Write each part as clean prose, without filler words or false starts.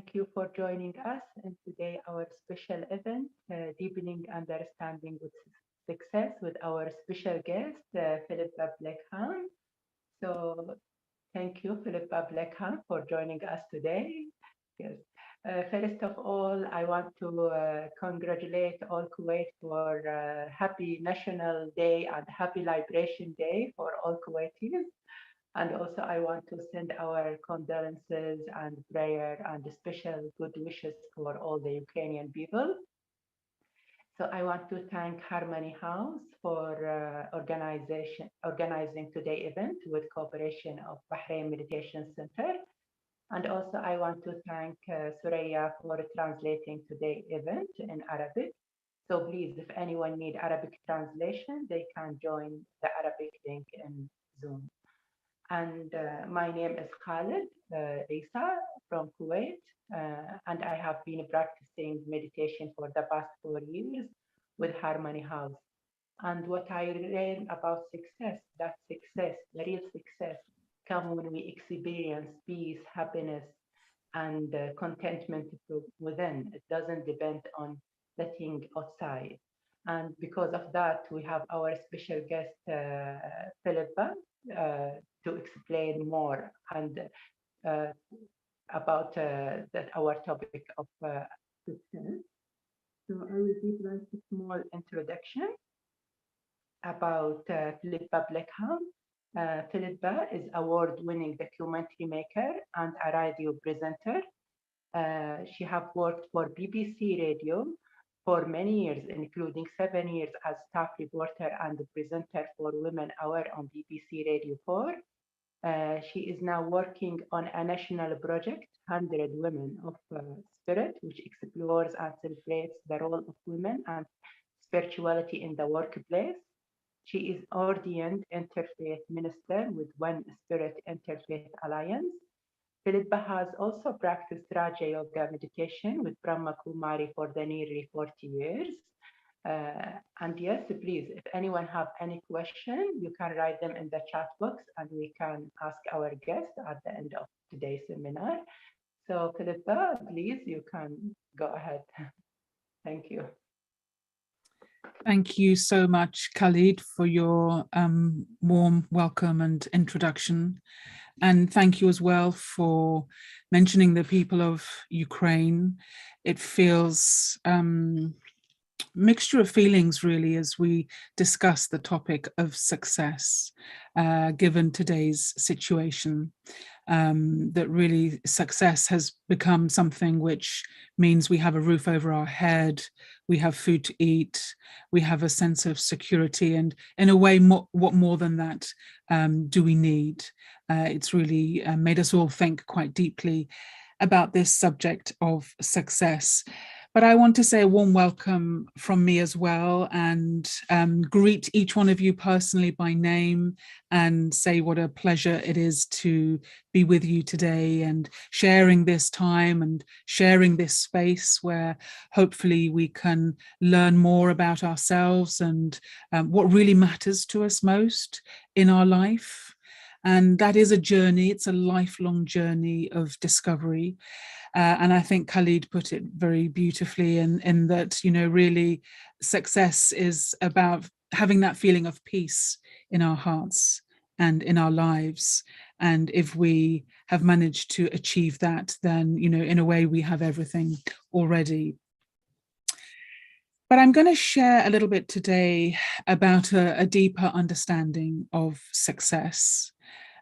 Thank you for joining us in today our special event, Deepening Understanding with Success, with our special guest, Philippa Blackham. So thank you, Philippa Blackham, for joining us today. Yes. First of all, I want to congratulate all Kuwait for Happy National Day and Happy Liberation Day for all Kuwaitis. And also, I want to send our condolences and prayer and special good wishes for all the Ukrainian people. So I want to thank Harmony House for organizing today's event with cooperation of Bahrain Meditation Center. And also, I want to thank Suraya for translating today's event in Arabic. So please, if anyone need Arabic translation, they can join the Arabic link in Zoom. And my name is Khalid Isa from Kuwait, and I have been practicing meditation for the past 4 years with Harmony House. And what I learned about success, that success, the real success, come when we experience peace, happiness, and contentment within. It doesn't depend on the thing outside. And because of that, we have our special guest, Philippa, to explain more and about our topic of success. So I will give like a small introduction about Philippa Blackham. Philippa is award-winning documentary maker and a radio presenter. She have worked for BBC Radio for many years, including 7 years as staff reporter and presenter for Women Hour on BBC Radio 4. She is now working on a national project, 100 Women of Spirit, which explores and celebrates the role of women and spirituality in the workplace. She is ordained interfaith minister with One Spirit Interfaith Alliance. Philippa has also practiced Raja Yoga meditation with Brahma Kumari for the nearly 40 years. And yes, please, if anyone have any question, you can write them in the chat box and we can ask our guest at the end of today's seminar. So Philippa, please, you can go ahead. Thank you. Thank you so much, Khalid, for your warm welcome and introduction. And thank you as well for mentioning the people of Ukraine. It feels mixture of feelings really as we discuss the topic of success, given today's situation. That really success has become something which means we have a roof over our head, we have food to eat, we have a sense of security, and in a way, what more than that do we need? It's really made us all think quite deeply about this subject of success. But I want to say a warm welcome from me as well, and greet each one of you personally by name and say what a pleasure it is to be with you today and sharing this time and sharing this space where hopefully we can learn more about ourselves and what really matters to us most in our life. And that is a journey, it's a lifelong journey of discovery. And I think Khalid put it very beautifully in that, you know, really success is about having that feeling of peace in our hearts and in our lives. And if we have managed to achieve that, then, you know, in a way we have everything already. But I'm going to share a little bit today about a deeper understanding of success,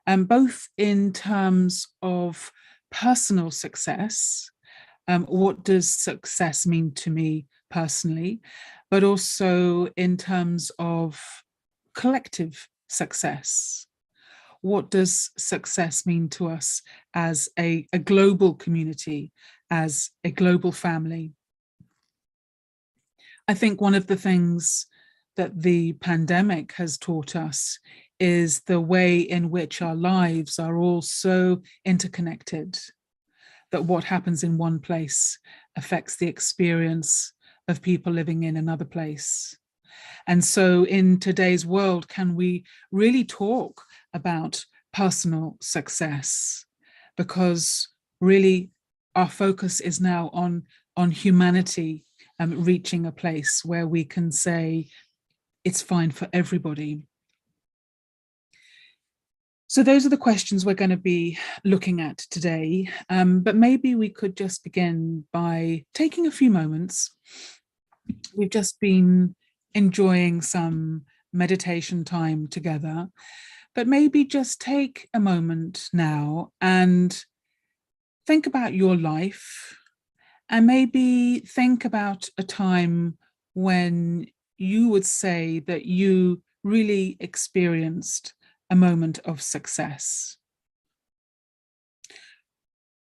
both in terms of personal success, what does success mean to me personally, but also in terms of collective success. What does success mean to us as a global community, as a global family? I think one of the things that the pandemic has taught us is the way in which our lives are all so interconnected, that what happens in one place affects the experience of people living in another place. And so in today's world, can we really talk about personal success? Because really our focus is now on humanity reaching a place where we can say it's fine for everybody. So those are the questions we're going to be looking at today, but maybe we could just begin by taking a few moments. We've just been enjoying some meditation time together, but maybe just take a moment now and think about your life, and maybe think about a time when you would say that you really experienced a moment of success.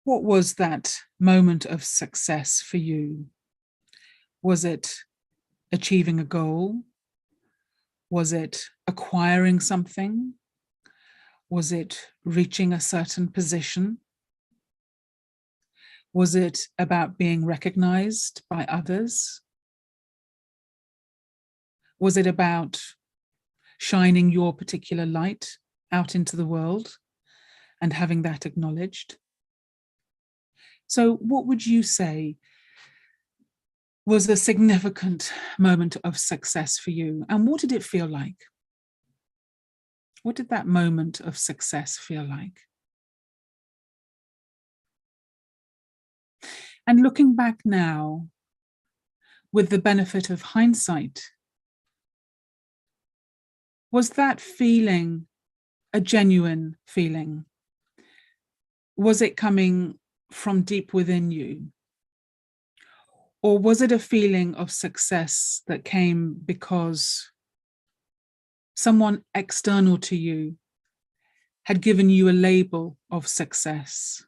What was that moment of success for you? Was it achieving a goal? Was it acquiring something? Was it reaching a certain position? Was it about being recognized by others? Was it about shining your particular light out into the world and having that acknowledged? So what would you say was a significant moment of success for you? And what did it feel like? What did that moment of success feel like? And looking back now, with the benefit of hindsight, was that feeling a genuine feeling? Was it coming from deep within you? Or was it a feeling of success that came because someone external to you had given you a label of success?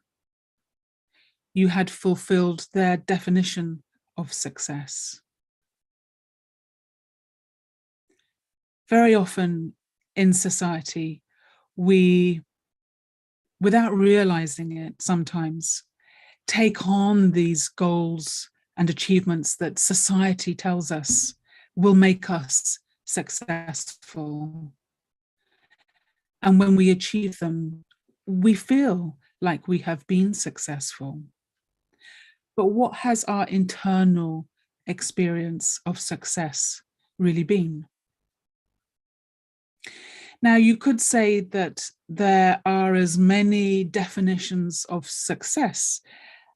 You had fulfilled their definition of success. Very often in society, we, without realizing it sometimes, take on these goals and achievements that society tells us will make us successful. And when we achieve them, we feel like we have been successful. But what has our internal experience of success really been? Now, you could say that there are as many definitions of success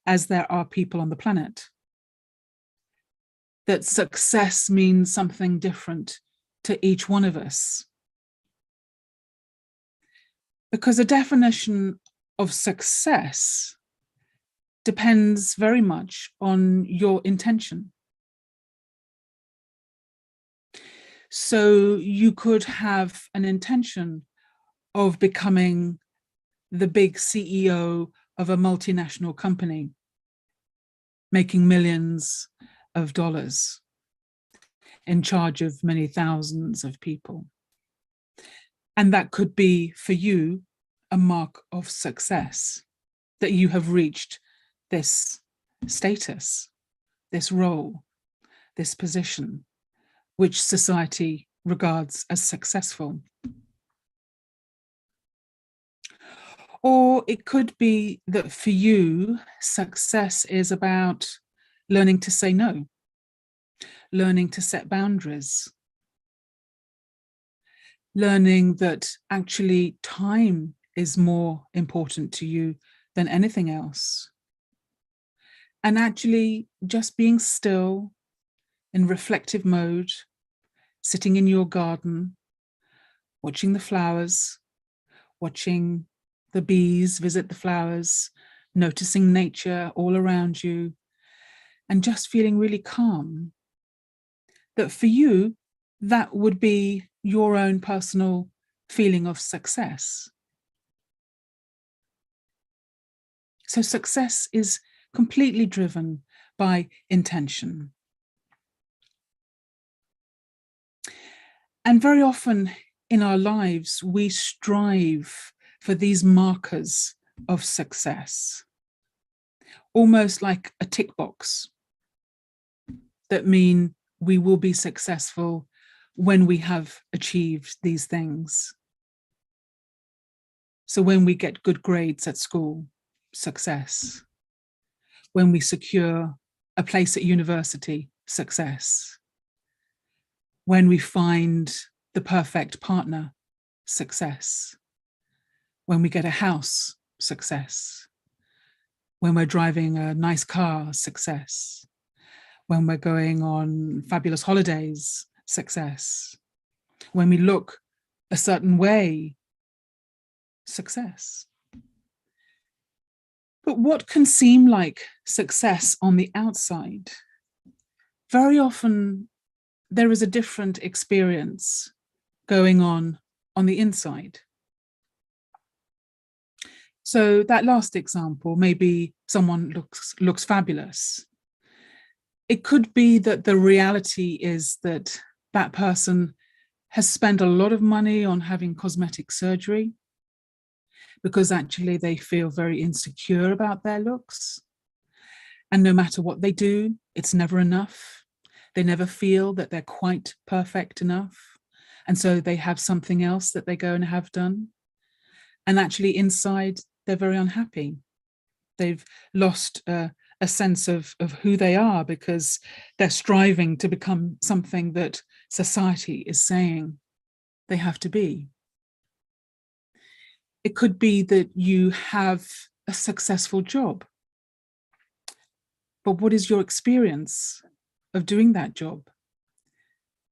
as there are people on the planet. That success means something different to each one of us. Because a definition of success depends very much on your intention. So you could have an intention of becoming the big CEO of a multinational company, making millions of dollars, in charge of many thousands of people. And that could be for you a mark of success, that you have reached this status, this role, this position, which society regards as successful. Or it could be that for you, success is about learning to say no, learning to set boundaries, learning that actually time is more important to you than anything else. And actually just being still in reflective mode, sitting in your garden, watching the flowers, watching the bees visit the flowers, noticing nature all around you, and just feeling really calm. That for you, that would be your own personal feeling of success. So success is completely driven by intention. And very often in our lives, we strive for these markers of success, almost like a tick box that mean we will be successful when we have achieved these things. So when we get good grades at school, success. when we secure a place at university, success. When we find the perfect partner, success. When we get a house, success. When we're driving a nice car, success. When we're going on fabulous holidays, success. When we look a certain way, success. But what can seem like success on the outside, very often there is a different experience going on the inside. So that last example, maybe someone looks fabulous. It could be that the reality is that that person has spent a lot of money on having cosmetic surgery because actually they feel very insecure about their looks. And no matter what they do, it's never enough. They never feel that they're quite perfect enough. And so they have something else that they go and have done. And actually inside, they're very unhappy. They've lost a sense of who they are because they're striving to become something that society is saying they have to be. It could be that you have a successful job, but what is your experience of doing that job?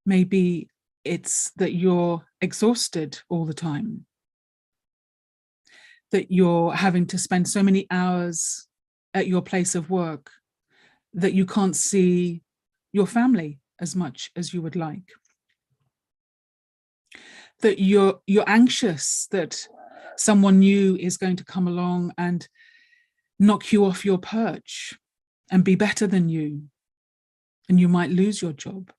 Maybe it's that you're exhausted all the time, that you're having to spend so many hours at your place of work that you can't see your family as much as you would like. That you're anxious that someone new is going to come along and knock you off your perch and be better than you, and you might lose your job.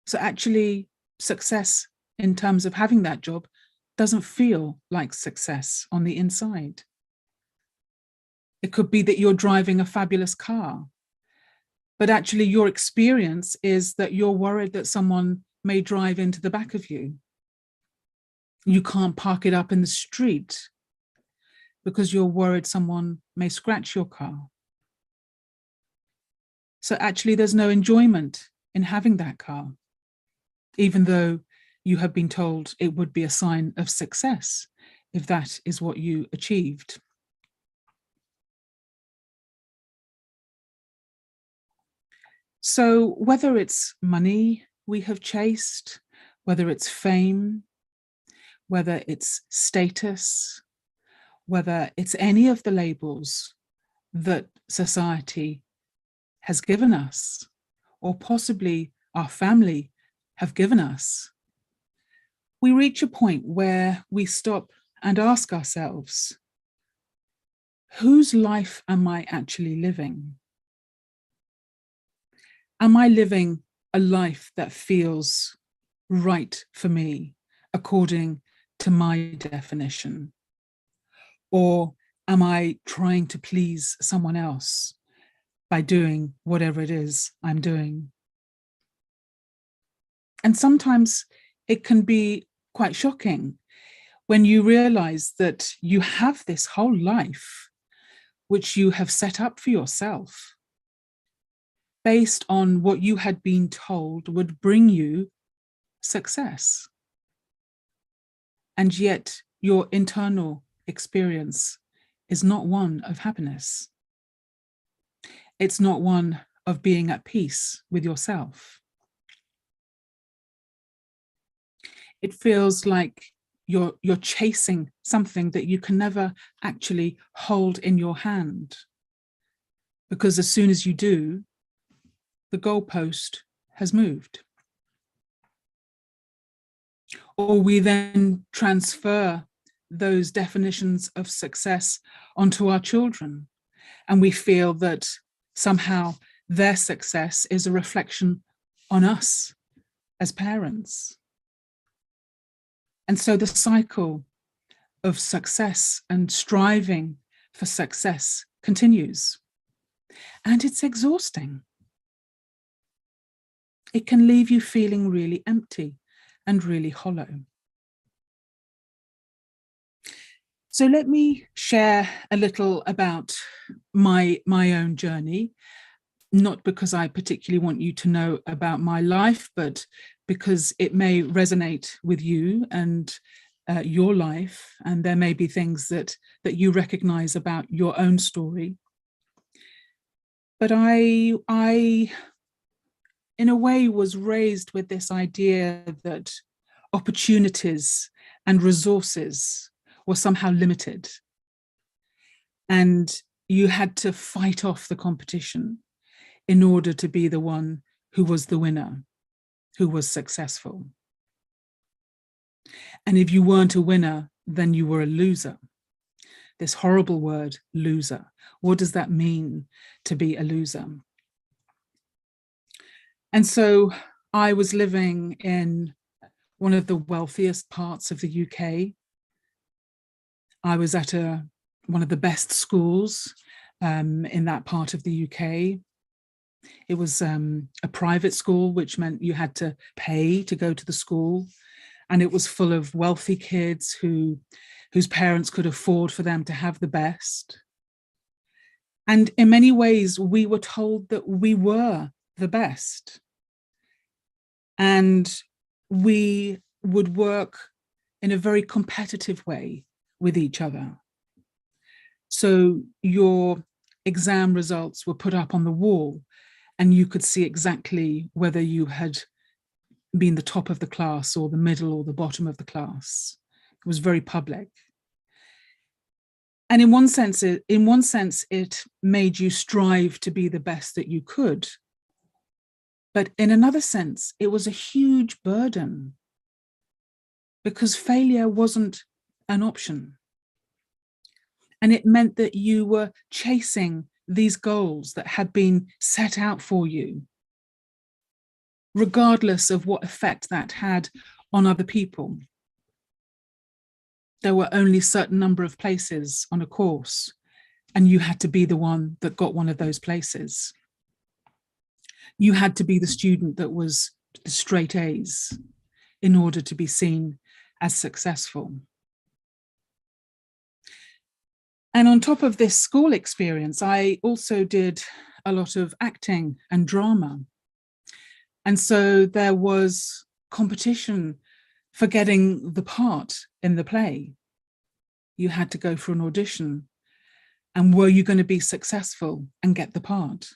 So actually, success in terms of having that job doesn't feel like success on the inside. It could be that you're driving a fabulous car, but actually your experience is that you're worried that someone may drive into the back of you. You can't park it up in the street because you're worried someone may scratch your car. So actually there's no enjoyment in having that car, even though you have been told it would be a sign of success if that is what you achieved. So whether it's money we have chased, whether it's fame, whether it's status, whether it's any of the labels that society has given us, or possibly our family have given us, we reach a point where we stop and ask ourselves, whose life am I actually living? Am I living a life that feels right for me according to my definition? Or am I trying to please someone else by doing whatever it is I'm doing? And sometimes it can be quite shocking when you realize that you have this whole life which you have set up for yourself based on what you had been told would bring you success. And yet your internal experience is not one of happiness. It's not one of being at peace with yourself. It feels like you're chasing something that you can never actually hold in your hand, because as soon as you do, the goalpost has moved. Or we then transfer those definitions of success onto our children, and we feel that somehow their success is a reflection on us as parents. And so the cycle of success and striving for success continues. And it's exhausting. It can leave you feeling really empty and really hollow. So let me share a little about my own journey, not because I particularly want you to know about my life, but because it may resonate with you and your life, and there may be things that you recognize about your own story. But I in a way was raised with this idea that opportunities and resources were somehow limited, and you had to fight off the competition in order to be the one who was the winner, who was successful. And if you weren't a winner, then you were a loser. This horrible word, loser. What does that mean to be a loser? And so I was living in one of the wealthiest parts of the UK. I was at one of the best schools in that part of the UK. It was a private school, which meant you had to pay to go to the school. And it was full of wealthy kids whose parents could afford for them to have the best. And in many ways, we were told that we were the best. And we would work in a very competitive way with each other. So your exam results were put up on the wall, and you could see exactly whether you had been the top of the class or the middle or the bottom of the class. It was very public. And in one sense, it made you strive to be the best that you could. But in another sense, it was a huge burden, because failure wasn't an option. And it meant that you were chasing these goals that had been set out for you, regardless of what effect that had on other people. There were only a certain number of places on a course, and you had to be the one that got one of those places. You had to be the student that was the straight A's in order to be seen as successful. And on top of this school experience, I also did a lot of acting and drama. And so there was competition for getting the part in the play. You had to go for an audition. And were you going to be successful and get the part?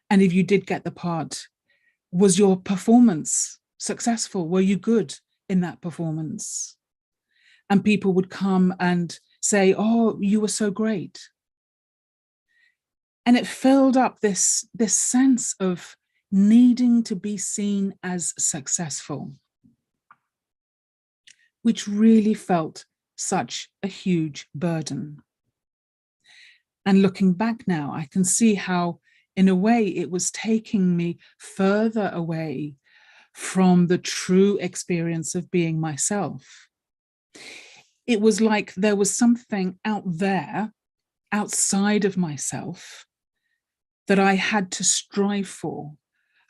And if you did get the part, was your performance successful? Were you good in that performance? And people would come and say, oh, you were so great. And it filled up this sense of needing to be seen as successful, which really felt such a huge burden. And looking back now, I can see how, in a way, it was taking me further away from the true experience of being myself. It was like there was something out there, outside of myself, that I had to strive for,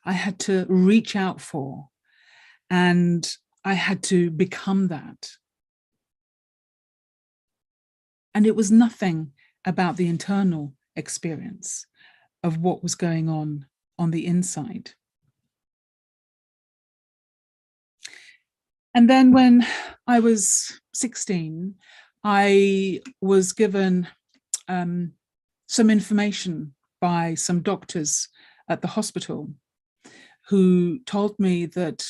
I had to reach out for, and I had to become that. And it was nothing about the internal experience of what was going on the inside. And then when I was 16, I was given some information by some doctors at the hospital who told me that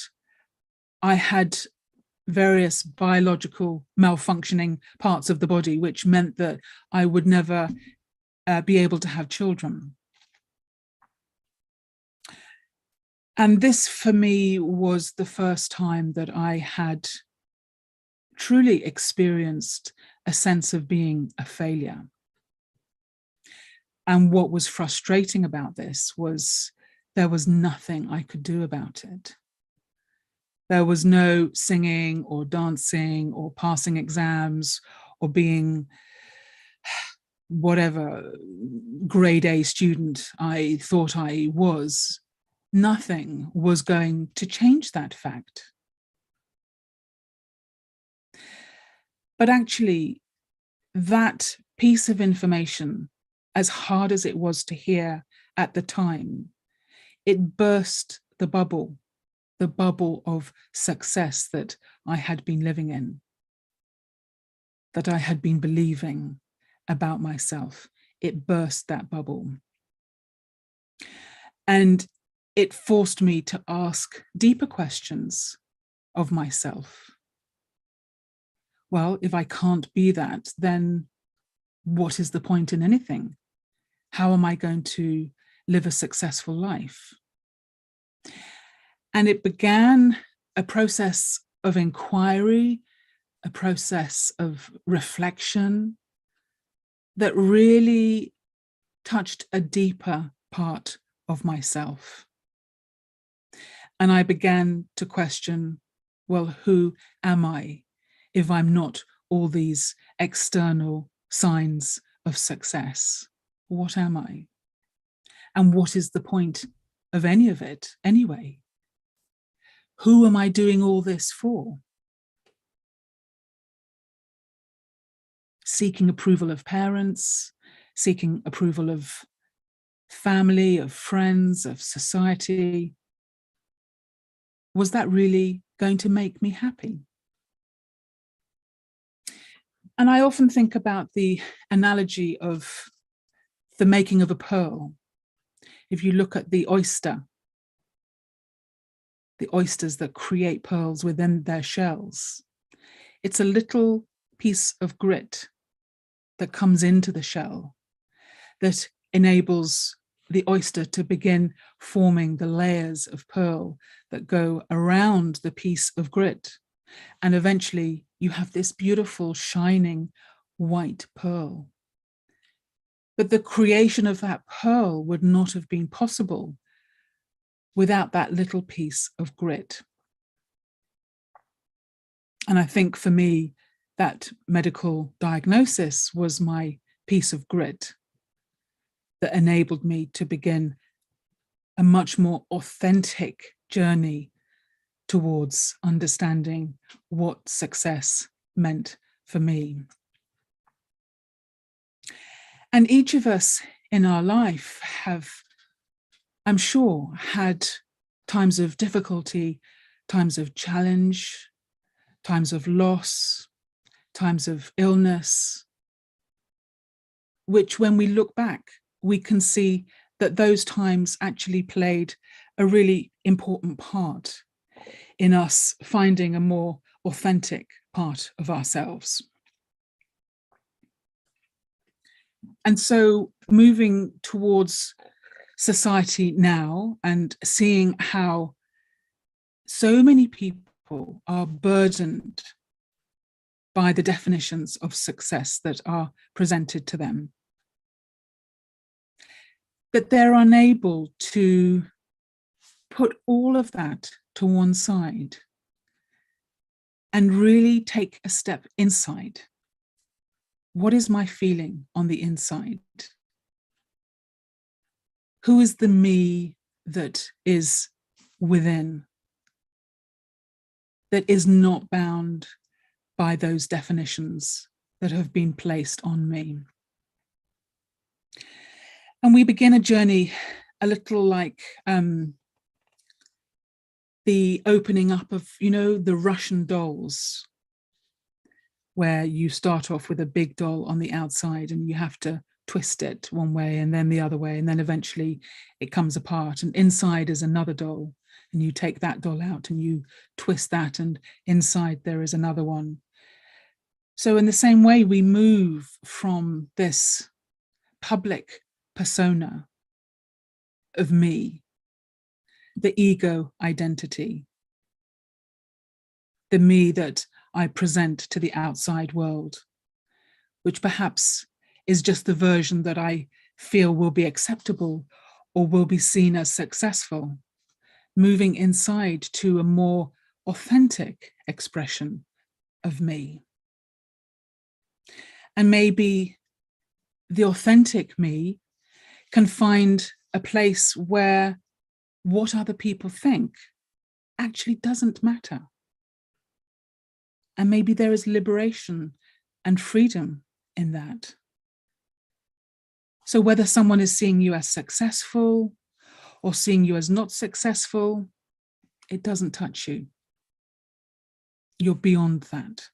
I had various biological malfunctioning parts of the body, which meant that I would never be able to have children. And this, for me, was the first time that I had truly experienced a sense of being a failure. And what was frustrating about this was there was nothing I could do about it. There was no singing or dancing or passing exams or being whatever grade A student I thought I was. Nothing was going to change that fact. But actually, that piece of information, as hard as it was to hear at the time, it burst the bubble of success that I had been living in, that I had been believing about myself. It burst that bubble. And it forced me to ask deeper questions of myself. Well, if I can't be that, then what is the point in anything? How am I going to live a successful life? And it began a process of inquiry, a process of reflection that really touched a deeper part of myself. And I began to question, well, who am I if I'm not all these external signs of success? What am I? And what is the point of any of it anyway? Who am I doing all this for? Seeking approval of parents, seeking approval of family, of friends, of society. Was that really going to make me happy? And I often think about the analogy of the making of a pearl. If you look at the oyster, the oysters that create pearls within their shells, it's a little piece of grit that comes into the shell that enables the oyster to begin forming the layers of pearl that go around the piece of grit. And eventually you have this beautiful, shining white pearl. But the creation of that pearl would not have been possible without that little piece of grit. And I think for me, that medical diagnosis was my piece of grit that enabled me to begin a much more authentic journey towards understanding what success meant for me. And each of us in our life have, I'm sure, had times of difficulty, times of challenge, times of loss, times of illness, which when we look back, we can see that those times actually played a really important part in us finding a more authentic part of ourselves. And so moving towards society now and seeing how so many people are burdened by the definitions of success that are presented to them, that they're unable to put all of that to one side and really take a step inside. What is my feeling on the inside? Who is the me that is within, that is not bound by those definitions that have been placed on me? And we begin a journey a little like the opening up of, the Russian dolls, where you start off with a big doll on the outside and you have to twist it one way and then the other way, and then eventually it comes apart, and inside is another doll, and you take that doll out and you twist that, and inside there is another one. So in the same way, we move from this public persona of me, the ego identity, the me that I present to the outside world, which perhaps is just the version that I feel will be acceptable or will be seen as successful, moving inside to a more authentic expression of me. And maybe the authentic me can find a place where what other people think actually doesn't matter. And maybe there is liberation and freedom in that. So whether someone is seeing you as successful or seeing you as not successful, it doesn't touch you. You're beyond that,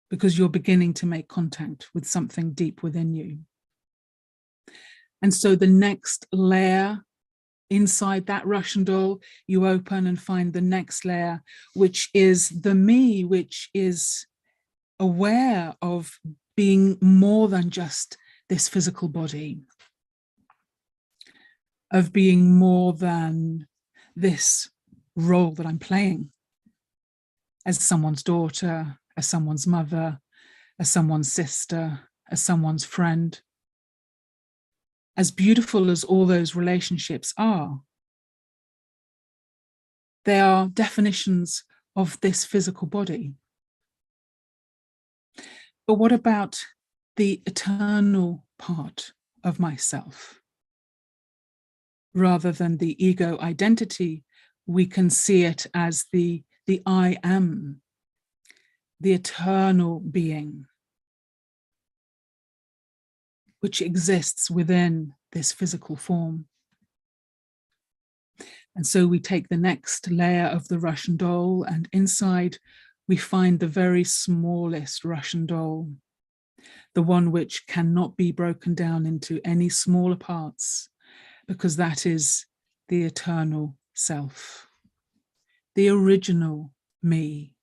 because you're beginning to make contact with something deep within you. And so the next layer inside that Russian doll, you open and find the next layer, which is the me, which is aware of being more than just this physical body, of being more than this role that I'm playing as someone's daughter, as someone's mother, as someone's sister, as someone's friend. As beautiful as all those relationships are, they are definitions of this physical body. But what about the eternal part of myself? Rather than the ego identity, we can see it as the I am, the eternal being, which exists within this physical form. And so we take the next layer of the Russian doll, and inside we find the very smallest Russian doll, the one which cannot be broken down into any smaller parts, because that is the eternal self, the original me.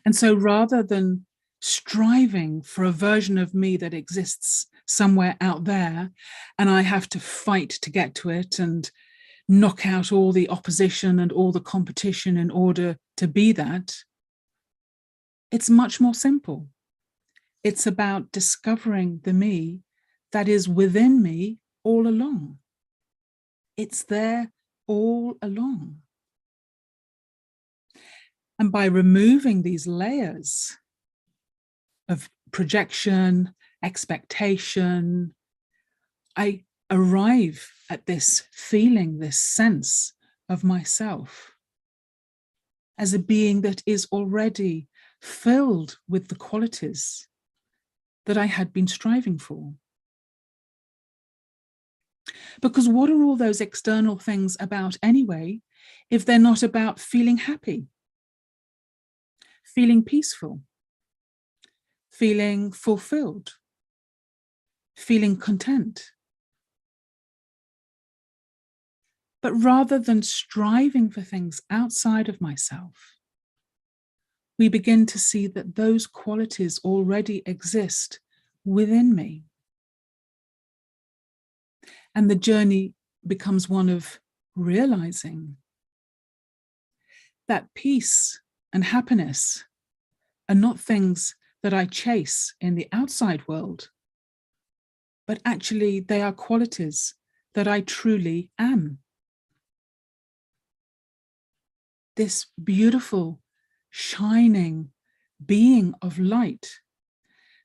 And so rather than striving for a version of me that exists somewhere out there, and I have to fight to get to it and knock out all the opposition and all the competition in order to be that, it's much more simple. It's about discovering the me that is within me all along. It's there all along. And by removing these layers of projection, expectation, I arrive at this feeling, this sense of myself as a being that is already filled with the qualities that I had been striving for. Because what are all those external things about anyway, if they're not about feeling happy, feeling peaceful, feeling fulfilled, feeling content? But rather than striving for things outside of myself, we begin to see that those qualities already exist within me. And the journey becomes one of realizing that peace and happiness are not things that I chase in the outside world, but actually they are qualities that I truly am. This beautiful, shining being of light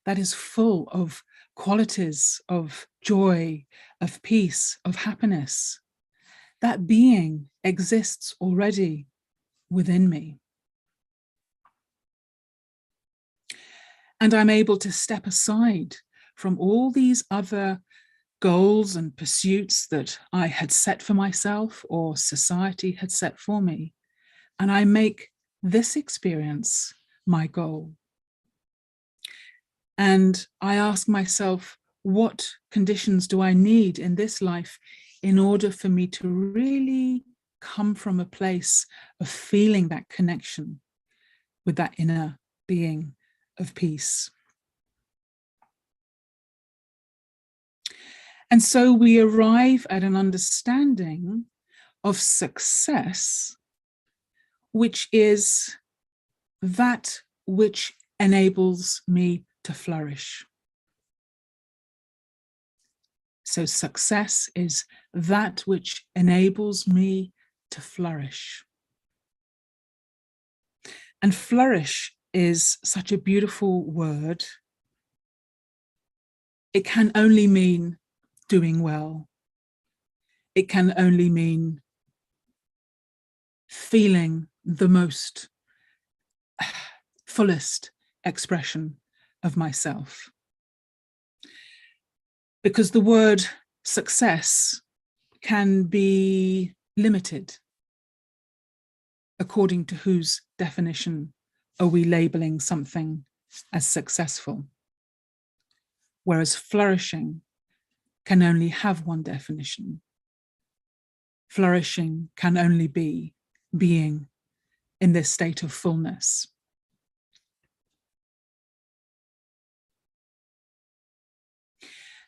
that is full of qualities of joy, of peace, of happiness. That being exists already within me. And I'm able to step aside from all these other goals and pursuits that I had set for myself or society had set for me. And I make this experience my goal. And I ask myself, what conditions do I need in this life in order for me to really come from a place of feeling that connection with that inner being of peace? And so we arrive at an understanding of success, which is that which enables me to flourish. So success is that which enables me to flourish. And flourish is such a beautiful word. It can only mean doing well. It can only mean feeling the most fullest expression of myself. Because the word success can be limited. According to whose definition are we labeling something as successful? Whereas flourishing can only have one definition. Flourishing can only be being in this state of fullness.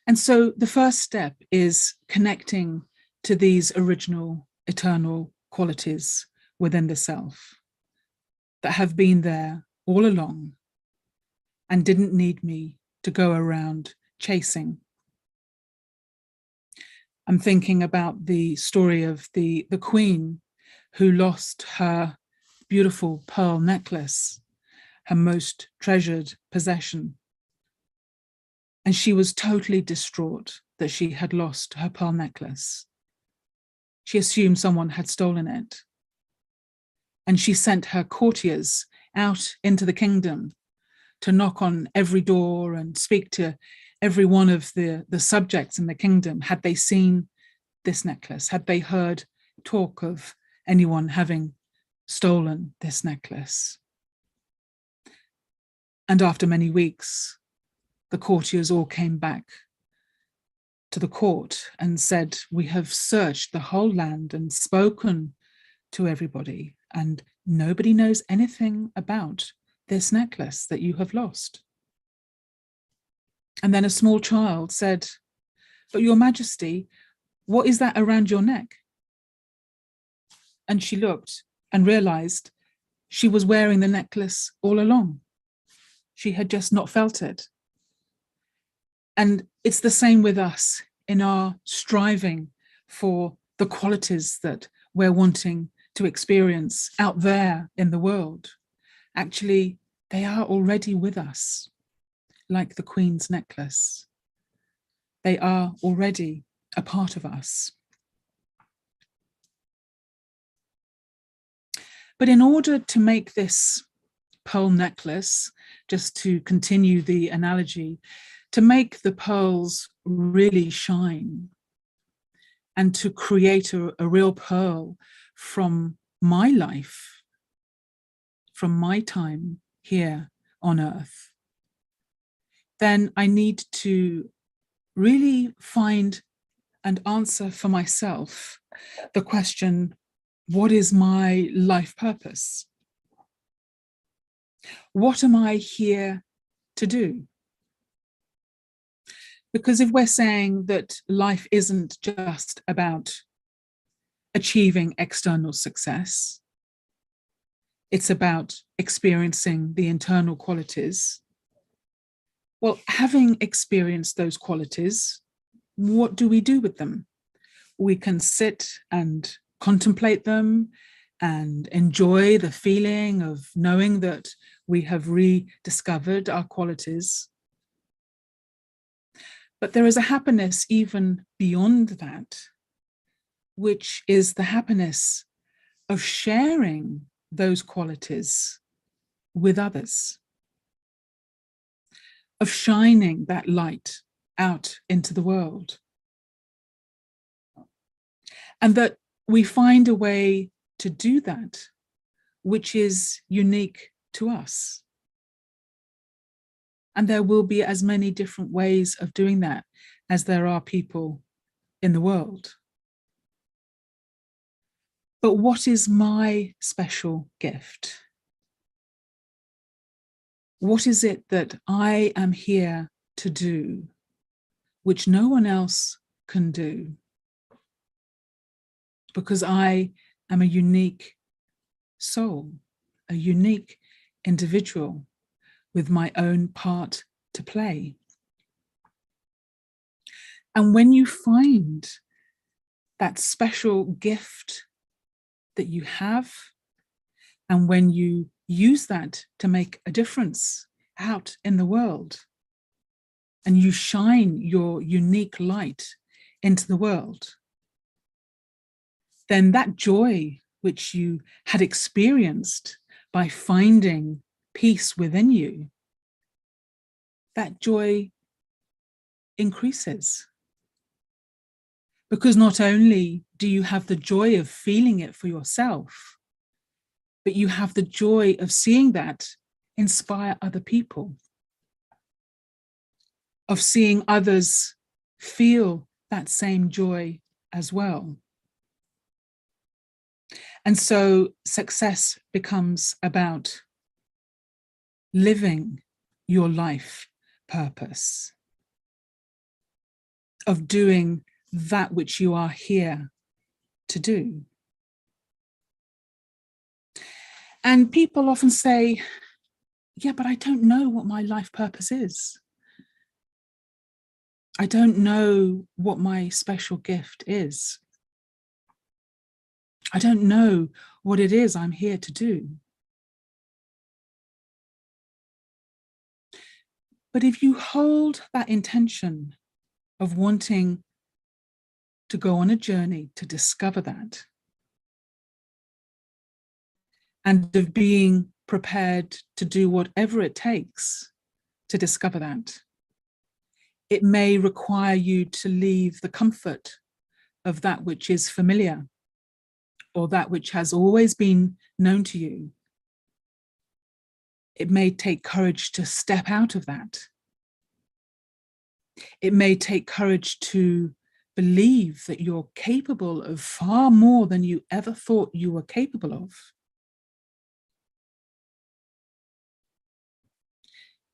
And so the first step is connecting to these original eternal qualities within the self that have been there all along and didn't need me to go around chasing. I'm thinking about the story of the queen who lost her beautiful pearl necklace, her most treasured possession. And she was totally distraught that she had lost her pearl necklace. She assumed someone had stolen it. And she sent her courtiers out into the kingdom to knock on every door and speak to every one of the subjects in the kingdom. Had they seen this necklace? Had they heard talk of anyone having stolen this necklace? And after many weeks, the courtiers all came back to the court and said, we have searched the whole land and spoken to everybody, and nobody knows anything about this necklace that you have lost. And then a small child said, but Your Majesty, what is that around your neck? And she looked and realized she was wearing the necklace all along. She had just not felt it. And it's the same with us in our striving for the qualities that we're wanting to experience out there in the world. Actually, they are already with us, like the Queen's necklace. They are already a part of us. But in order to make this pearl necklace, just to continue the analogy, to make the pearls really shine and to create a real pearl from my life, from my time here on earth, then I need to really find and answer for myself the question, what is my life purpose? What am I here to do? Because if we're saying that life isn't just about achieving external success, it's about experiencing the internal qualities. Well, having experienced those qualities, what do we do with them? We can sit and contemplate them and enjoy the feeling of knowing that we have rediscovered our qualities. But there is a happiness even beyond that, which is the happiness of sharing those qualities with others, of shining that light out into the world. And that we find a way to do that, which is unique to us. And there will be as many different ways of doing that as there are people in the world. But what is my special gift? What is it that I am here to do, which no one else can do? Because I am a unique soul, a unique individual with my own part to play. And when you find that special gift that you have, and when you use that to make a difference out in the world, and you shine your unique light into the world, then that joy which you had experienced by finding peace within you, that joy increases. Because not only do you have the joy of feeling it for yourself, but you have the joy of seeing that inspire other people, of seeing others feel that same joy as well. And so success becomes about living your life purpose, of doing that which you are here to do. And people often say, yeah, but I don't know what my life purpose is. I don't know what my special gift is. I don't know what it is I'm here to do. But if you hold that intention of wanting to go on a journey to discover that, and of being prepared to do whatever it takes to discover that, it may require you to leave the comfort of that which is familiar, or that which has always been known to you. It may take courage to step out of that. It may take courage to believe that you're capable of far more than you ever thought you were capable of.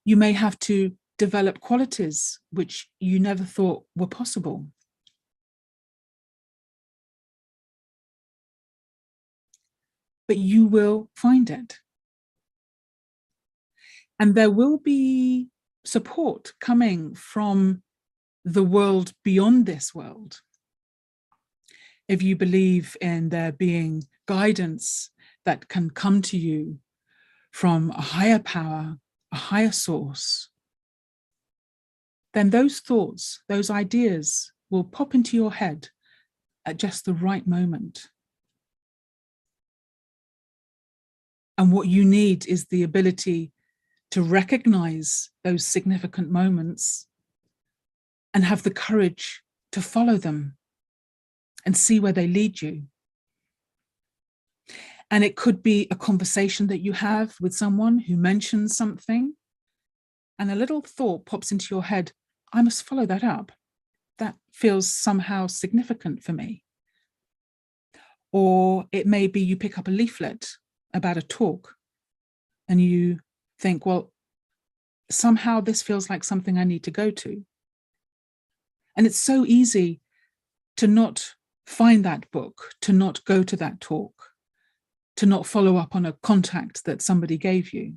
You may have to develop qualities which you never thought were possible. But you will find it. And there will be support coming from the world beyond this world. If you believe in there being guidance that can come to you from a higher power, a higher source, then those thoughts, those ideas will pop into your head at just the right moment. And what you need is the ability to recognize those significant moments and have the courage to follow them and see where they lead you. And it could be a conversation that you have with someone who mentions something, and a little thought pops into your head, I must follow that up. That feels somehow significant for me. Or it may be you pick up a leaflet about a talk and you think, well, somehow this feels like something I need to go to. And it's so easy to not find that book, to not go to that talk, to not follow up on a contact that somebody gave you.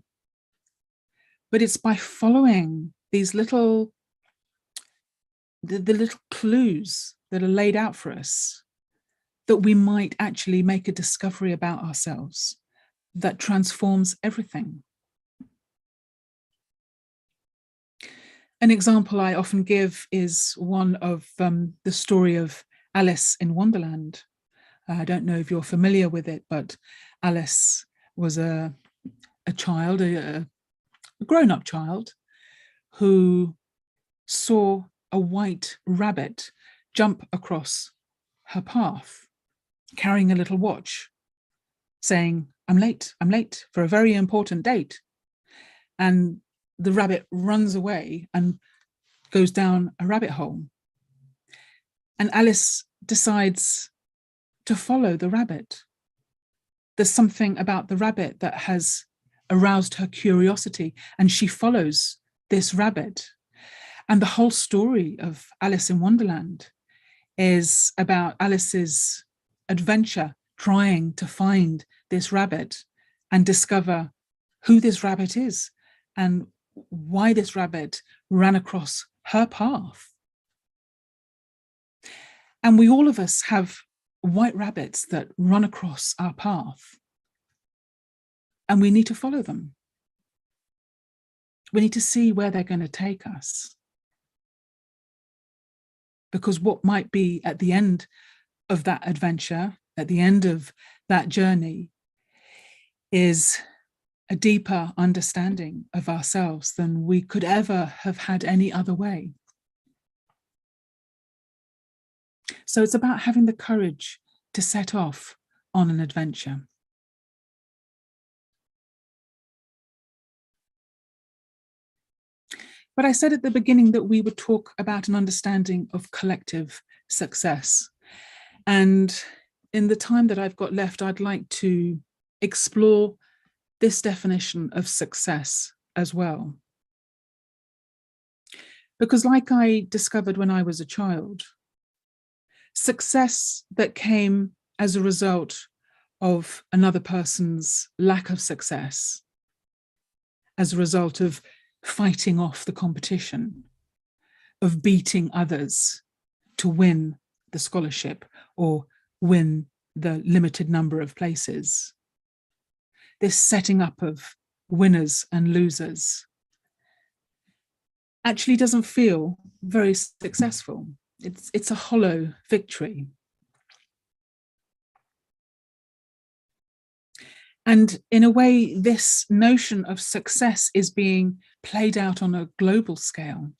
But it's by following these little, the little clues that are laid out for us that we might actually make a discovery about ourselves that transforms everything. An example I often give is one of the story of Alice in Wonderland. I don't know if you're familiar with it, but Alice was a child, a grown-up child, who saw a white rabbit jump across her path, carrying a little watch, saying, I'm late for a very important date. And the rabbit runs away and goes down a rabbit hole. And Alice decides to follow the rabbit. There's something about the rabbit that has aroused her curiosity, and she follows this rabbit. And the whole story of Alice in Wonderland is about Alice's adventure trying to find this rabbit and discover who this rabbit is and why this rabbit ran across her path. And we, all of us, have white rabbits that run across our path, and we need to follow them. We need to see where they're going to take us. Because what might be at the end of that adventure, at the end of that journey, is a deeper understanding of ourselves than we could ever have had any other way. So it's about having the courage to set off on an adventure. But I said at the beginning that we would talk about an understanding of collective success. And in the time that I've got left, I'd like to explore this definition of success as well. Because like I discovered when I was a child, success that came as a result of another person's lack of success, as a result of fighting off the competition, of beating others to win the scholarship or win the limited number of places. This setting up of winners and losers actually doesn't feel very successful. It's a hollow victory. And in a way, this notion of success is being played out on a global scale.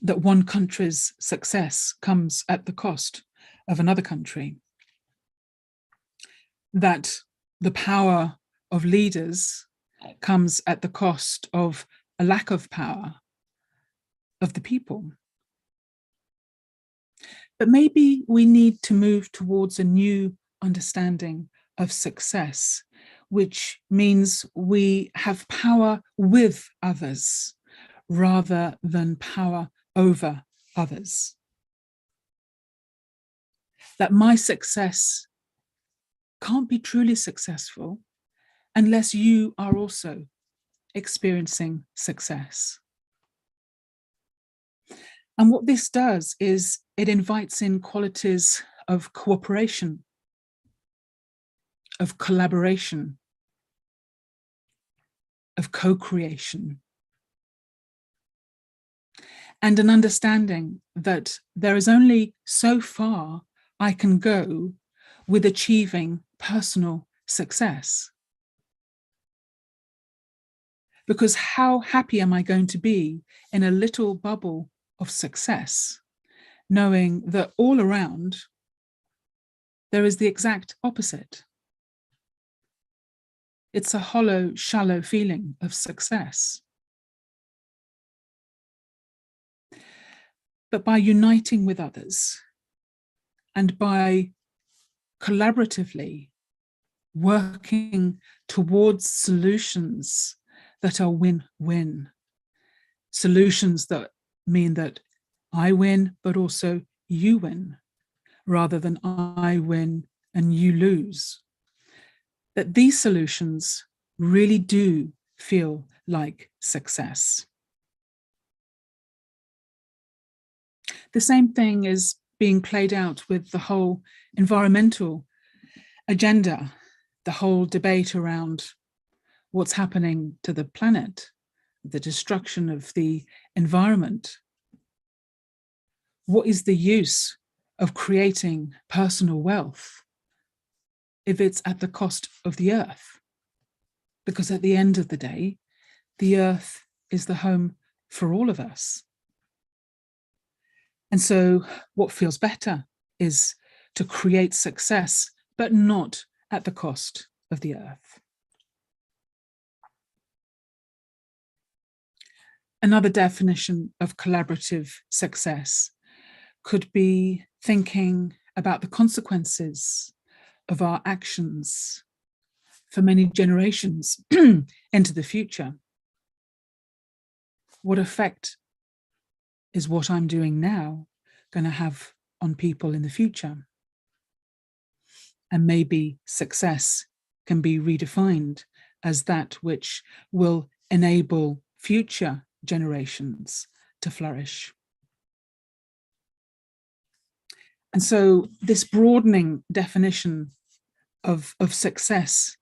That one country's success comes at the cost of another country. That the power of leaders comes at the cost of a lack of power of the people. But maybe we need to move towards a new understanding of success, which means we have power with others rather than power over others. That my success can't be truly successful unless you are also experiencing success. And what this does is it invites in qualities of cooperation, of collaboration, of co-creation, and an understanding that there is only so far I can go with achieving personal success. Because how happy am I going to be in a little bubble of success, knowing that all around there is the exact opposite? It's a hollow, shallow feeling of success. But by uniting with others and by collaboratively working towards solutions that are win-win, solutions that mean that I win, but also you win, rather than I win and you lose. That these solutions really do feel like success. The same thing is being played out with the whole environmental agenda, the whole debate around what's happening to the planet, the destruction of the environment. What is the use of creating personal wealth if it's at the cost of the earth? Because at the end of the day, the earth is the home for all of us. And so what feels better is to create success, but not at the cost of the earth. Another definition of collaborative success could be thinking about the consequences of our actions for many generations into the future. What effect is what I'm doing now going to have on people in the future? And maybe success can be redefined as that which will enable future generations to flourish. And so this broadening definition of success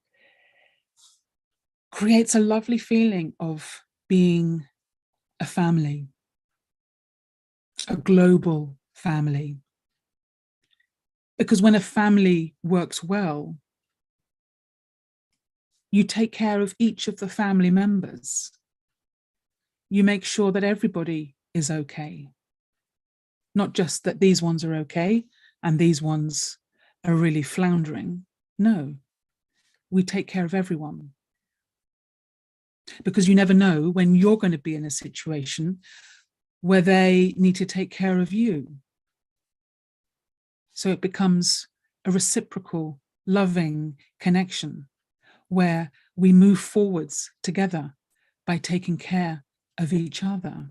creates a lovely feeling of being a family, a global family. Because when a family works well, You take care of each of the family members. You make sure that everybody is okay. Not just that these ones are okay and these ones are really floundering. No, we take care of everyone. Because you never know when you're going to be in a situation where they need to take care of you. So it becomes a reciprocal, loving connection where we move forwards together by taking care of each other.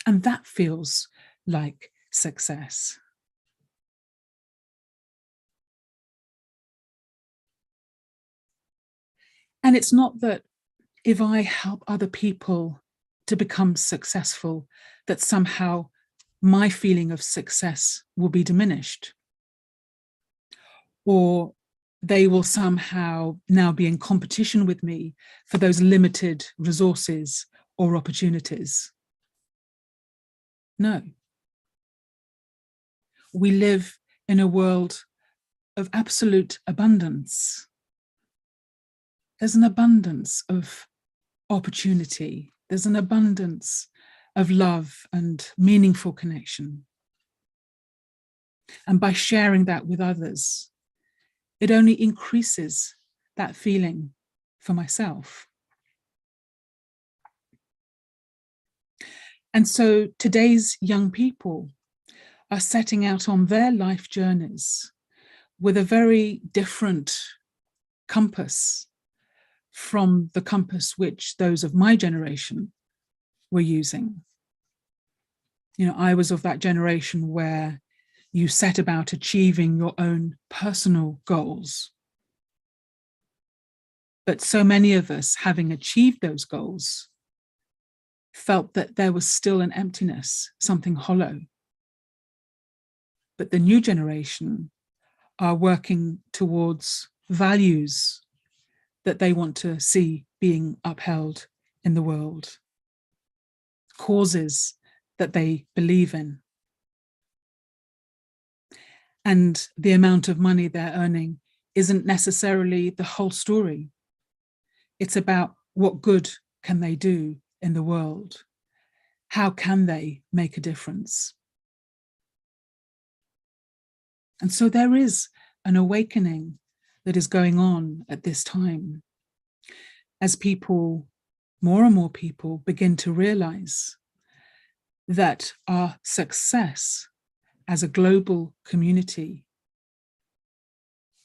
And that feels like success. And it's not that if I help other people to become successful, that somehow my feeling of success will be diminished, or they will somehow now be in competition with me for those limited resources or opportunities. No. We live in a world of absolute abundance. There's an abundance of opportunity. There's an abundance of love and meaningful connection. And by sharing that with others, it only increases that feeling for myself. And so today's young people are setting out on their life journeys with a very different compass from the compass which those of my generation were using. You know, I was of that generation where you set about achieving your own personal goals. But so many of us, having achieved those goals, felt that there was still an emptiness, something hollow. But the new generation are working towards values that they want to see being upheld in the world, causes that they believe in. And the amount of money they're earning isn't necessarily the whole story. It's about what good can they do in the world? How can they make a difference? And so there is an awakening that is going on at this time as people, more and more people, begin to realize that our success as a global community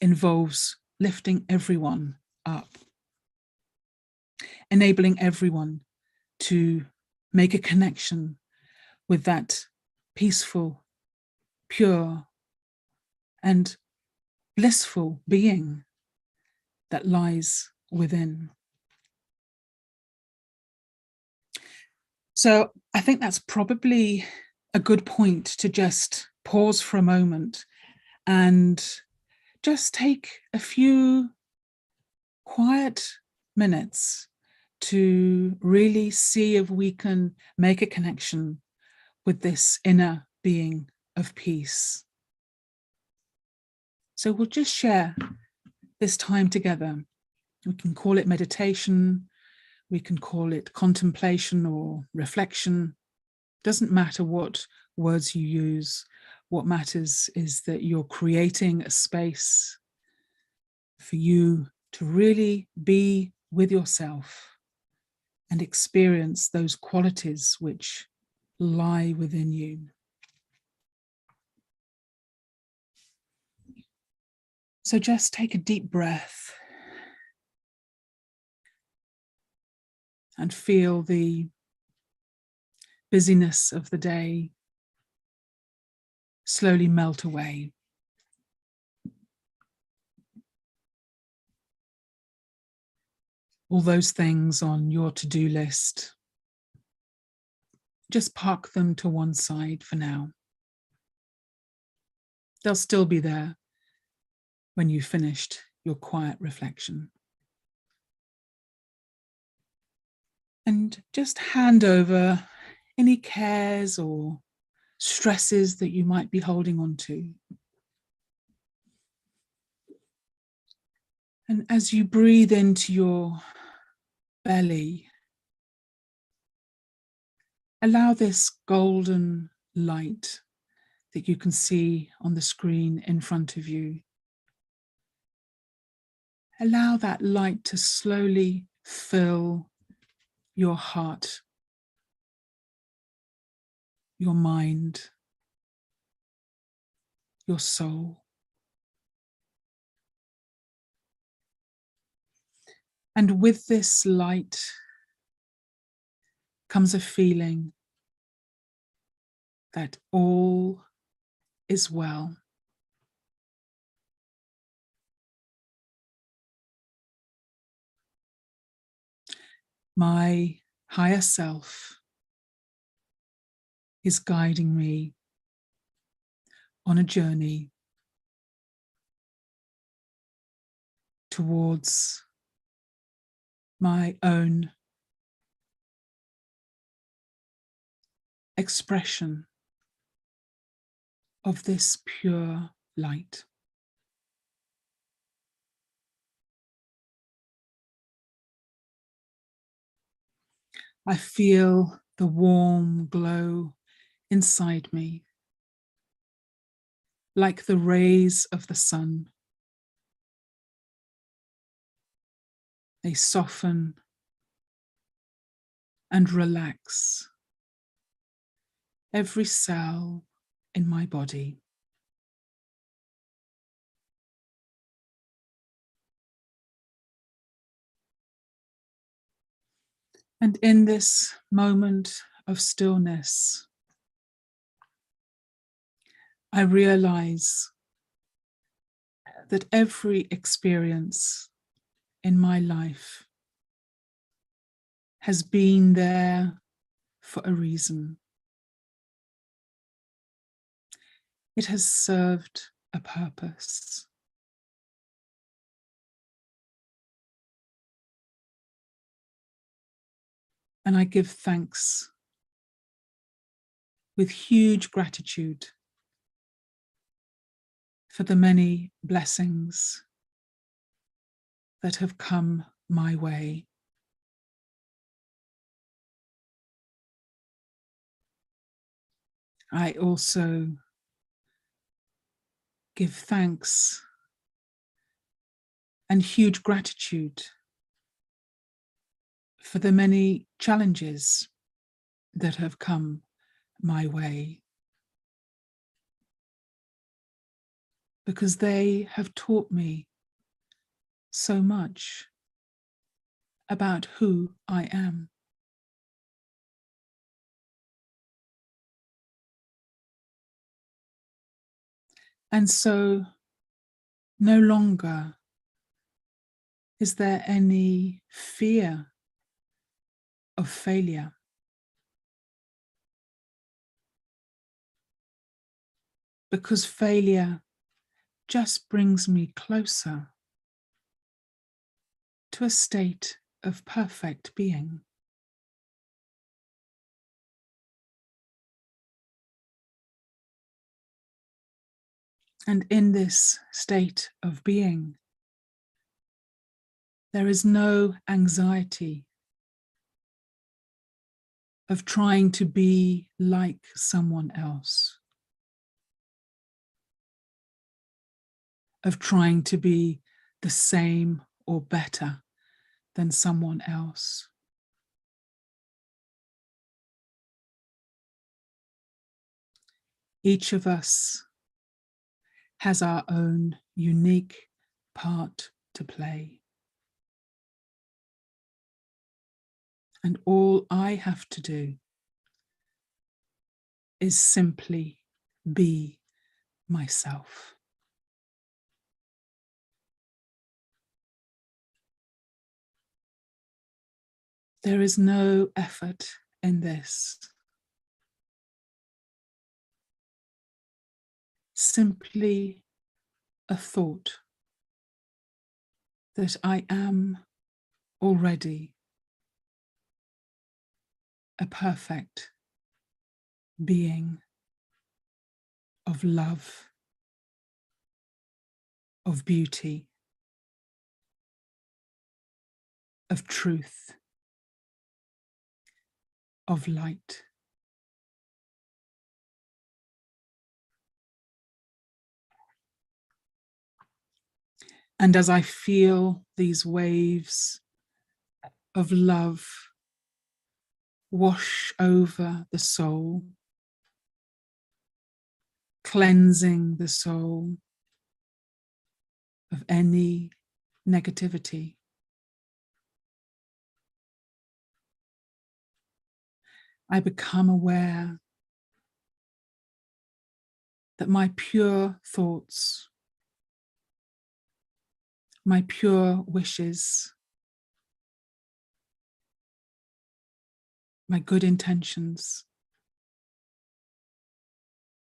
involves lifting everyone up, enabling everyone to make a connection with that peaceful, pure, and blissful being that lies within. So I think that's probably a good point to just pause for a moment and just take a few quiet minutes to really see if we can make a connection with this inner being of peace. So we'll just share this time together. We can call it meditation, we can call it contemplation or reflection. Doesn't matter what words you use. What matters is that you're creating a space for you to really be with yourself and experience those qualities which lie within you. So just take a deep breath and feel the busyness of the day slowly melt away. All those things on your to-do list, just park them to one side for now. They'll still be there when you've finished your quiet reflection. And just hand over any cares or stresses that you might be holding on to. And as you breathe into your belly, allow this golden light that you can see on the screen in front of you. Allow that light to slowly fill your heart, your mind, your soul. And with this light comes a feeling that all is well. My higher self is guiding me on a journey towards my own expression of this pure light. I feel the warm glow inside me, like the rays of the sun. They soften and relax every cell in my body. And in this moment of stillness, I realize that every experience in my life has been there for a reason. It has served a purpose. And I give thanks with huge gratitude for the many blessings that have come my way. I also give thanks and huge gratitude for the many challenges that have come my way, because they have taught me so much about who I am. And so no longer is there any fear of failure. Because failure just brings me closer to a state of perfect being. And in this state of being, there is no anxiety of trying to be like someone else, of trying to be the same or better than someone else. Each of us has our own unique part to play. And all I have to do is simply be myself. There is no effort in this. Simply a thought that I am already a perfect being of love, of beauty, of truth, of light. And as I feel these waves of love wash over the soul, cleansing the soul of any negativity, I become aware that my pure thoughts, my pure wishes, my good intentions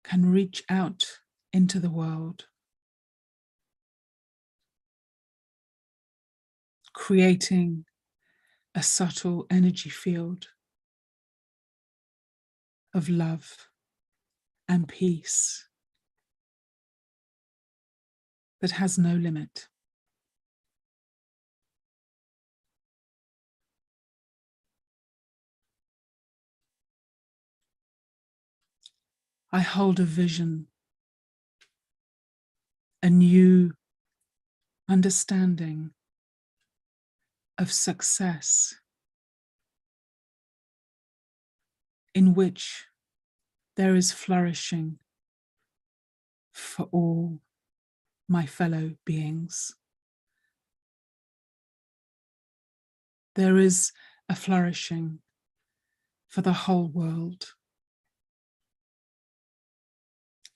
can reach out into the world, creating a subtle energy field of love and peace that has no limit. I hold a vision, a new understanding of success in which there is flourishing for all my fellow beings. There is a flourishing for the whole world,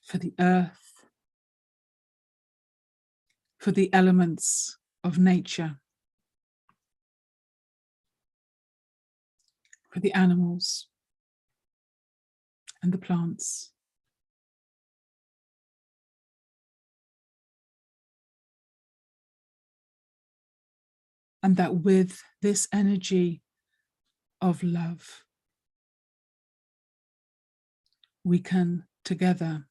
for the earth, for the elements of nature, for the animals and the plants. And that with this energy of love, we can together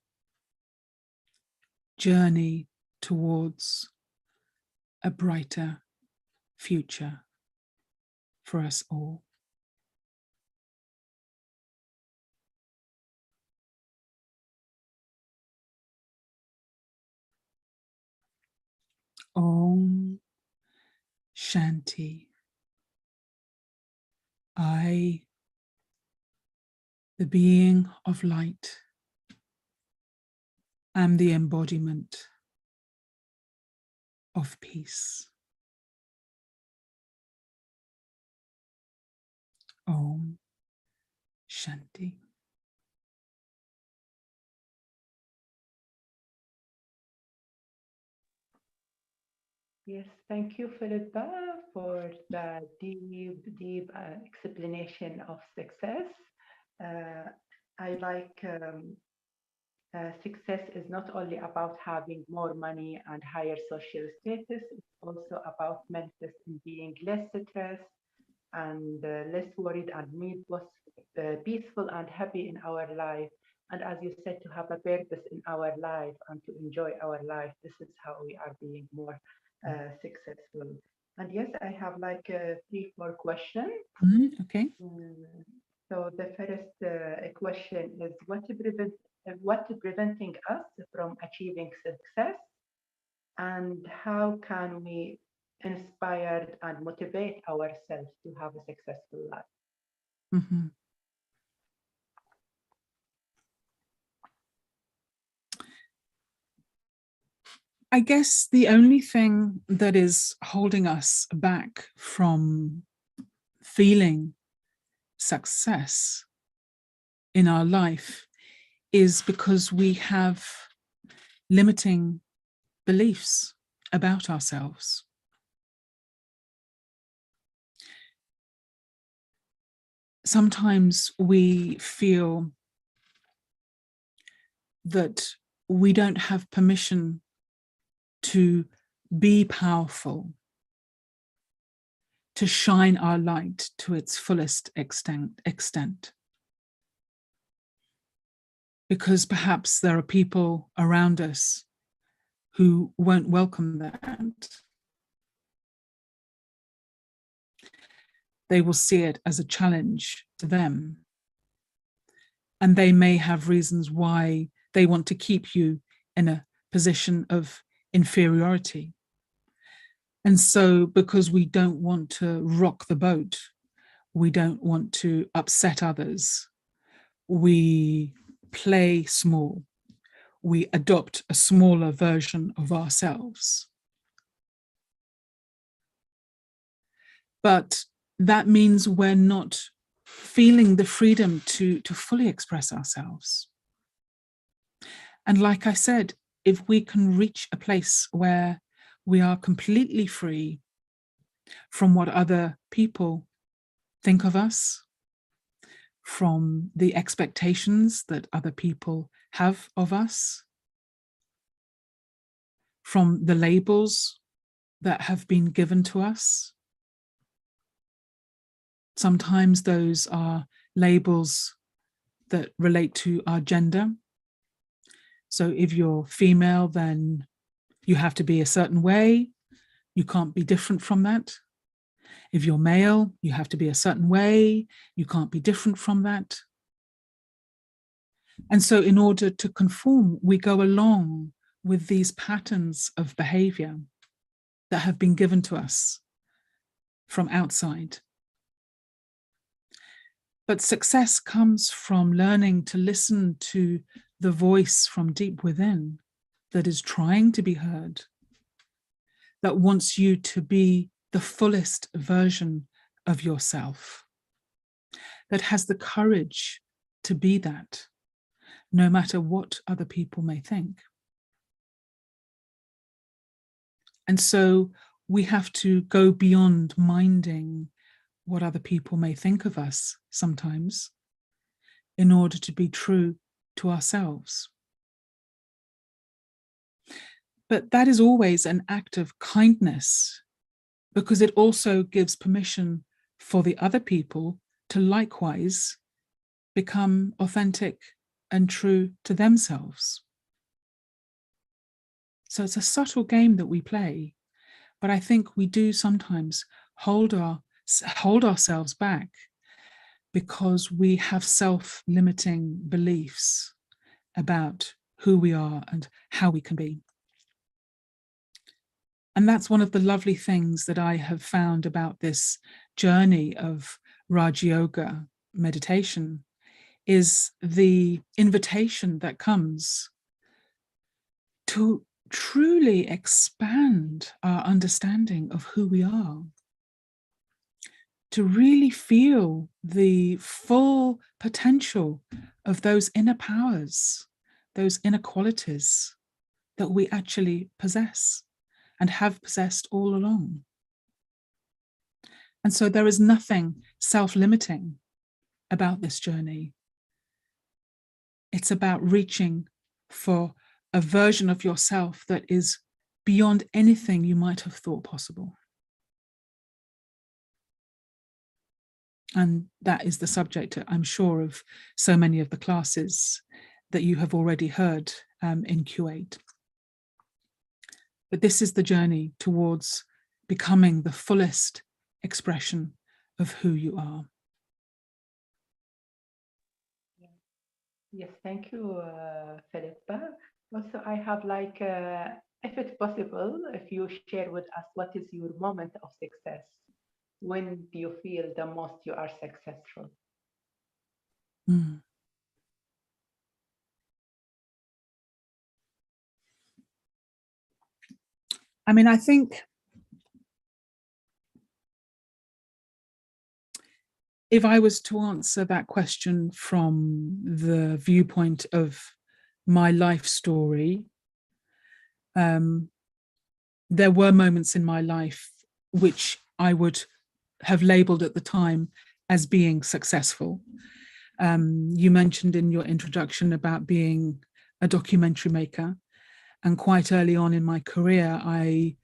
journey towards a brighter future for us all. Om Shanti. I, the being of light, am the embodiment of peace. Om Shanti. Yes, thank you, Philippa, for the deep explanation of success. I like success is not only about having more money and higher social status, it's also about manifesting being less stressed and less worried and peaceful and happy in our life. And as you said, to have a purpose in our life and to enjoy our life. This is how we are being more successful. And yes, I have like 3-4 questions. Okay. So the first question is what preventing us from achieving success, and how can we inspire and motivate ourselves to have a successful life? Mm-hmm. I guess the only thing that is holding us back from feeling success in our life is because we have limiting beliefs about ourselves. Sometimes we feel that we don't have permission to be powerful, to shine our light to its fullest extent. Because perhaps there are people around us who won't welcome that. they will see it as a challenge to them. And they may have reasons why they want to keep you in a position of inferiority. And so, because we don't want to rock the boat, we don't want to upset others, we play small. We adopt a smaller version of ourselves. But that means we're not feeling the freedom to fully express ourselves. And like I said, if we can reach a place where we are completely free from what other people think of us, from the expectations that other people have of us, from the labels that have been given to us. Sometimes those are labels that relate to our gender. So if you're female, then you have to be a certain way. You can't be different from that. If you're male, you have to be a certain way. You can't be different from that. And so in order to conform, we go along with these patterns of behavior that have been given to us from outside. But success comes from learning to listen to the voice from deep within that is trying to be heard, that wants you to be the fullest version of yourself, that has the courage to be that, no matter what other people may think. And so we have to go beyond minding what other people may think of us sometimes in order to be true to ourselves. But that is always an act of kindness, because it also gives permission for the other people to likewise become authentic and true to themselves. So it's a subtle game that we play, but I think we do sometimes hold ourselves back because we have self-limiting beliefs about who we are and how we can be. And that's one of the lovely things that I have found about this journey of Raja Yoga meditation, is the invitation that comes to truly expand our understanding of who we are, to really feel the full potential of those inner powers, those inner qualities that we actually possess and have possessed all along. And so there is nothing self-limiting about this journey. It's about reaching for a version of yourself that is beyond anything you might have thought possible. And that is the subject, I'm sure, of so many of the classes that you have already heard in Kuwait. But this is the journey towards becoming the fullest expression of who you are. Yes, thank you, Philippa. Also, I have like, if it's possible, if you share with us, what is your moment of success? When do you feel the most you are successful? Mm. I mean, I think if I was to answer that question from the viewpoint of my life story, there were moments in my life which I would have labeled at the time as being successful. You mentioned in your introduction about being a documentary maker, and quite early on in my career, I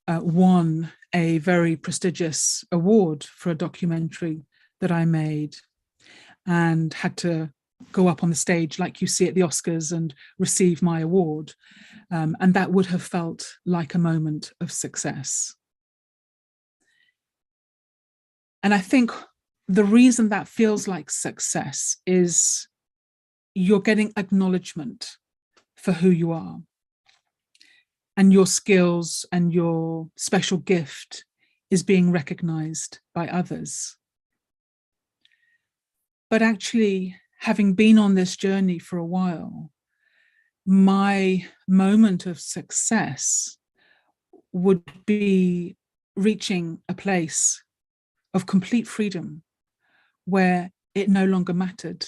won a very prestigious award for a documentary that I made, and had to go up on the stage like you see at the Oscars and receive my award. And that would have felt like a moment of success. And I think the reason that feels like success is you're getting acknowledgement for who you are, and your skills and your special gift is being recognized by others. But actually, having been on this journey for a while, my moment of success would be reaching a place of complete freedom where it no longer mattered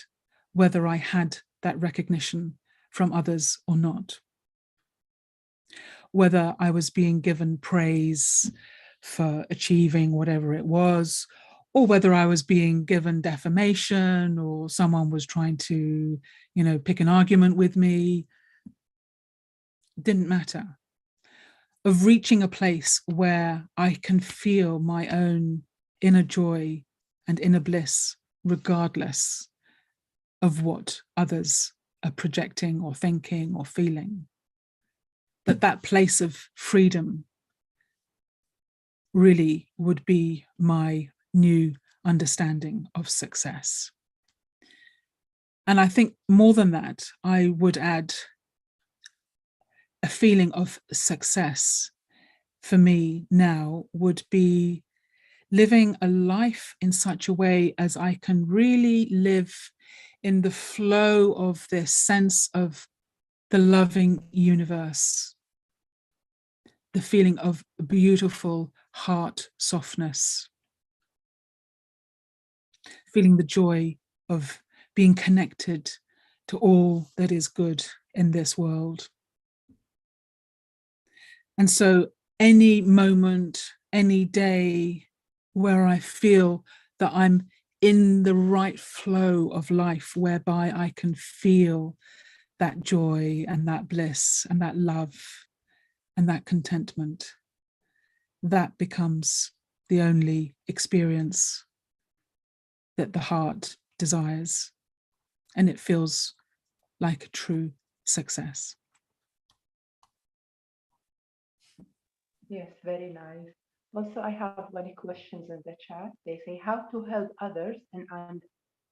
whether I had that recognition from others or not. Whether I was being given praise for achieving whatever it was, or whether I was being given defamation, or someone was trying to, pick an argument with me, didn't matter. Of reaching a place where I can feel my own inner joy and inner bliss, regardless of what others are projecting or thinking or feeling. That place of freedom really would be my new understanding of success. And I think more than that, I would add a feeling of success for me now would be living a life in such a way as I can really live in the flow of this sense of the loving universe, the feeling of beautiful heart softness, feeling the joy of being connected to all that is good in this world. And so any moment, any day where I feel that I'm in the right flow of life, whereby I can feel that joy and that bliss and that love and that contentment, that becomes the only experience that the heart desires. And it feels like a true success. Yes, very nice. Also, I have many questions in the chat. They say how to help others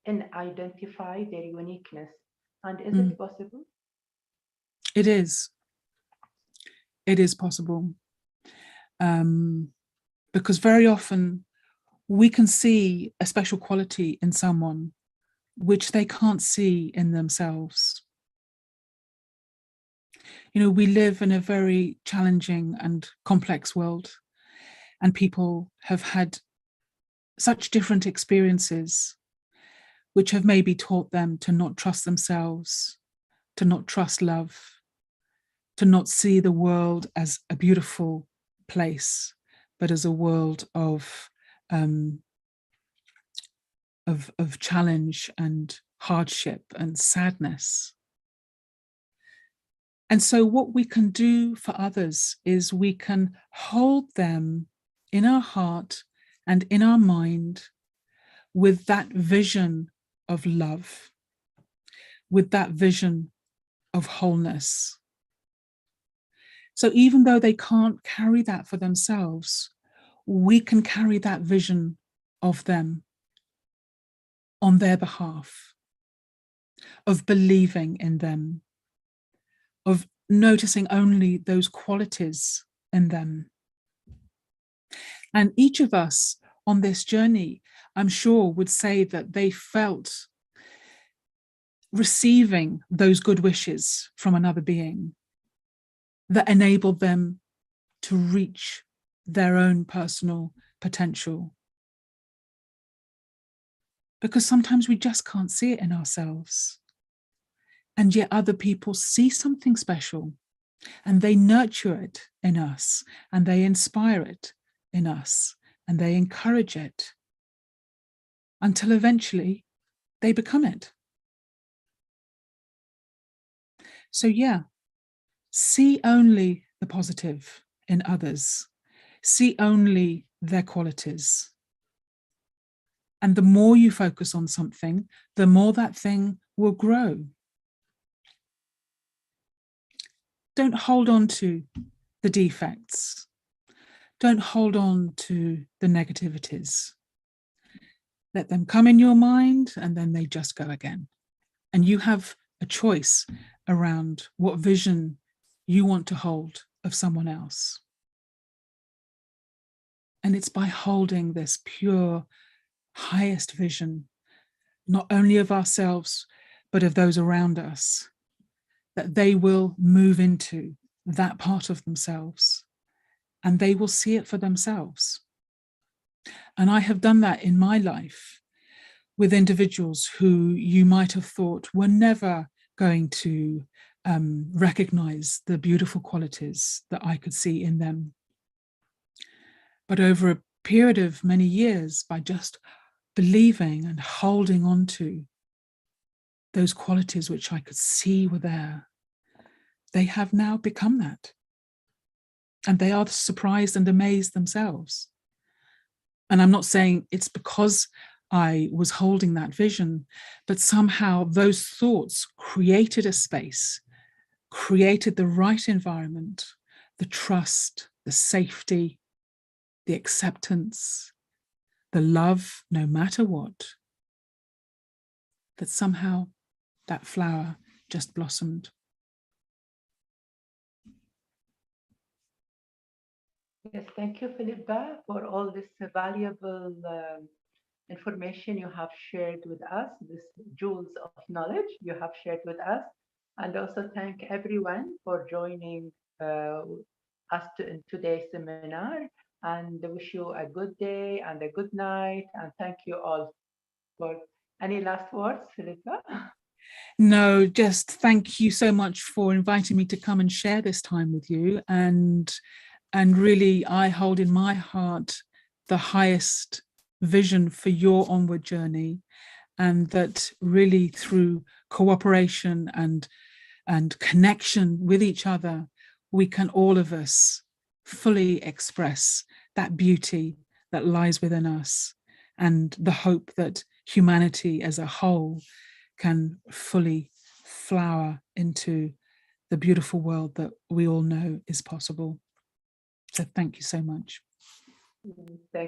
and identify their uniqueness. And is it possible? It is. It is possible. Because very often we can see a special quality in someone which they can't see in themselves. We live in a very challenging and complex world, and people have had such different experiences which have maybe taught them to not trust themselves, to not trust love, to not see the world as a beautiful place, but as a world of challenge and hardship and sadness. And so what we can do for others is we can hold them in our heart and in our mind with that vision of love, with that vision of wholeness. So even though they can't carry that for themselves, we can carry that vision of them on their behalf, of believing in them, of noticing only those qualities in them. And each of us on this journey, I'm sure, would say that they felt receiving those good wishes from another being that enabled them to reach their own personal potential. Because sometimes we just can't see it in ourselves. And yet other people see something special and they nurture it in us and they inspire it in us and they encourage it until eventually they become it. So yeah, see only the positive in others. See only their qualities. And the more you focus on something, the more that thing will grow. Don't hold on to the defects. Don't hold on to the negativities. Let them come in your mind and then they just go again. And you have a choice around what vision you want to hold of someone else. And it's by holding this pure, highest vision, not only of ourselves, but of those around us, that they will move into that part of themselves and they will see it for themselves. And I have done that in my life with individuals who you might have thought were never going to recognize the beautiful qualities that I could see in them. But over a period of many years, by just believing and holding on to those qualities which I could see were there, they have now become that. And they are surprised and amazed themselves. And I'm not saying it's because I was holding that vision, but somehow those thoughts created a space, created the right environment, the trust, the safety, the acceptance, the love, no matter what, that somehow that flower just blossomed. Yes, thank you, Philippa, for all this valuable information you have shared with us, this jewels of knowledge you have shared with us. And also thank everyone for joining us in today's seminar. And wish you a good day and a good night. And thank you all for any last words, Philippa? No, just thank you so much for inviting me to come and share this time with you. And really, I hold in my heart the highest vision for your onward journey, and that really through cooperation and connection with each other, we can all of us fully express that beauty that lies within us and the hope that humanity as a whole can fully flower into the beautiful world that we all know is possible. So thank you so much. Thank